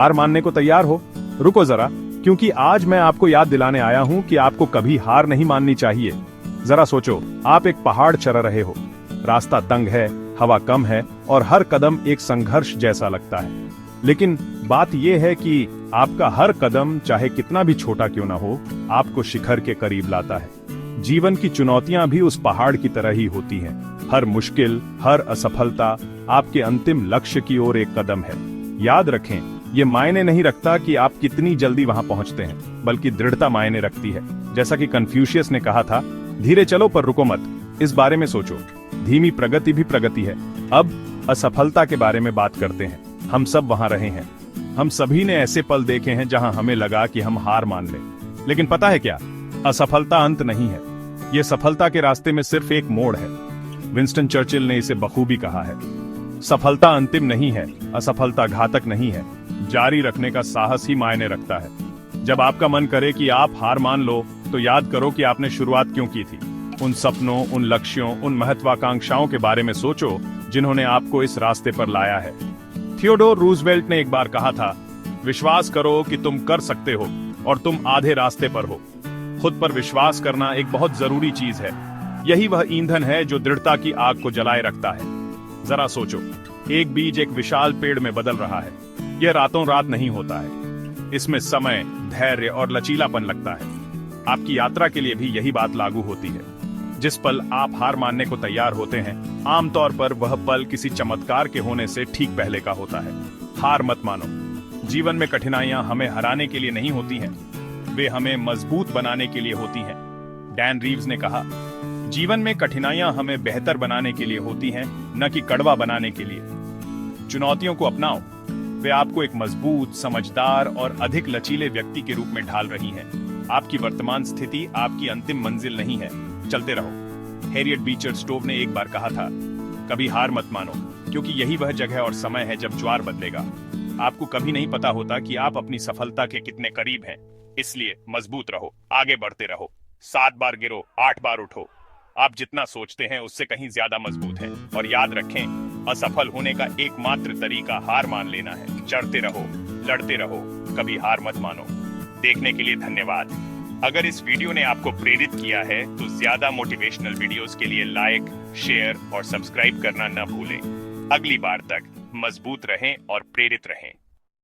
हार मानने को तैयार हो? रुको जरा, क्योंकि आज मैं आपको याद दिलाने आया हूं कि आपको कभी हार नहीं माननी चाहिए। जरा सोचो, आप एक पहाड़ चढ़ रहे हो। रास्ता तंग है, हवा कम है और हर कदम एक संघर्ष जैसा लगता है। लेकिन बात यह है कि आपका हर कदम, चाहे कितना भी छोटा क्यों ना हो, आपको शिखर के करीब लाता है। जीवन की चुनौतियां भी उस पहाड़ की तरह ही होती हैं। हर मुश्किल, हर असफलता आपके अंतिम लक्ष्य की ओर एक कदम है। याद रखें, ये मायने नहीं रखता कि आप कितनी जल्दी वहां पहुंचते हैं, बल्कि दृढ़ता मायने रखती है। जैसा कि कन्फ्यूशियस ने कहा था, धीरे चलो पर रुको मत। इस बारे में सोचो, धीमी प्रगति भी प्रगति है। अब असफलता के बारे में बात करते हैं। हम सब वहां रहे हैं। हम सभी ने ऐसे पल देखे हैं जहां हमें लगा कि हम हार मान लें। लेकिन पता है क्या, असफलता अंत नहीं है। यह सफलता के रास्ते में सिर्फ एक मोड़ है। विंस्टन चर्चिल ने इसे बखूबी कहा है, सफलता अंतिम नहीं है, असफलता घातक नहीं है, जारी रखने का साहस ही मायने रखता है। जब आपका मन करे कि आप हार मान लो, तो याद करो कि आपने शुरुआत क्यों की थी। उन सपनों, उन लक्ष्यों, उन महत्वाकांक्षाओं के बारे में सोचो जिन्होंने आपको इस रास्ते पर लाया है। थियोडोर रूजवेल्ट ने एक बार कहा था, विश्वास करो कि तुम कर सकते हो और तुम आधे रास्ते पर हो। खुद पर विश्वास करना एक बहुत जरूरी चीज है। यही वह ईंधन है जो दृढ़ता की आग को जलाए रखता है। जरा सोचो, एक बीज एक विशाल पेड़ में बदल रहा है। यह रातों रात नहीं होता है। इसमें समय, धैर्य और लचीलापन लगता है। आपकी यात्रा के लिए भी यही बात लागू होती है। जिस पल आप हार मानने को तैयार होते हैं, आमतौर पर वह पल किसी चमत्कार के होने से ठीक पहले का होता है। हार मत मानो। जीवन में कठिनाइयां हमें हराने के लिए नहीं होती हैं, वे हमें मजबूत बनाने के लिए होती हैं। डैन रीव्स ने कहा, जीवन में कठिनाइयां हमें बेहतर बनाने के लिए होती हैं, न कि कड़वा बनाने के लिए। चुनौतियों को अपनाओ, वे आपको एक मजबूत, समझदार और अधिक लचीले व्यक्ति के रूप में ढाल रही हैं। आपकी वर्तमान स्थिति आपकी अंतिम मंजिल नहीं है। चलते रहो। हैरियट बीचर स्टोव ने एक बार कहा था, कभी हार मत मानो, क्योंकि यही वह जगह और समय है जब ज्वार बदलेगा। आपको कभी नहीं पता होता कि आप अपनी सफलता के कितने करीब हैं। इसलिए मजबूत रहो, आगे बढ़ते रहो। 7 बार गिरो, 8 बार उठो। आप जितना सोचते हैं उससे कहीं ज्यादा मजबूत हैं। और याद रखें, असफल होने का एकमात्र तरीका हार मान लेना है। चढ़ते रहो, लड़ते रहो, कभी हार मत मानो। देखने के लिए धन्यवाद। अगर इस वीडियो ने आपको प्रेरित किया है, तो ज्यादा मोटिवेशनल वीडियोस के लिए लाइक, शेयर और सब्सक्राइब करना न भूलें। अगली बार तक मजबूत रहें और प्रेरित रहें।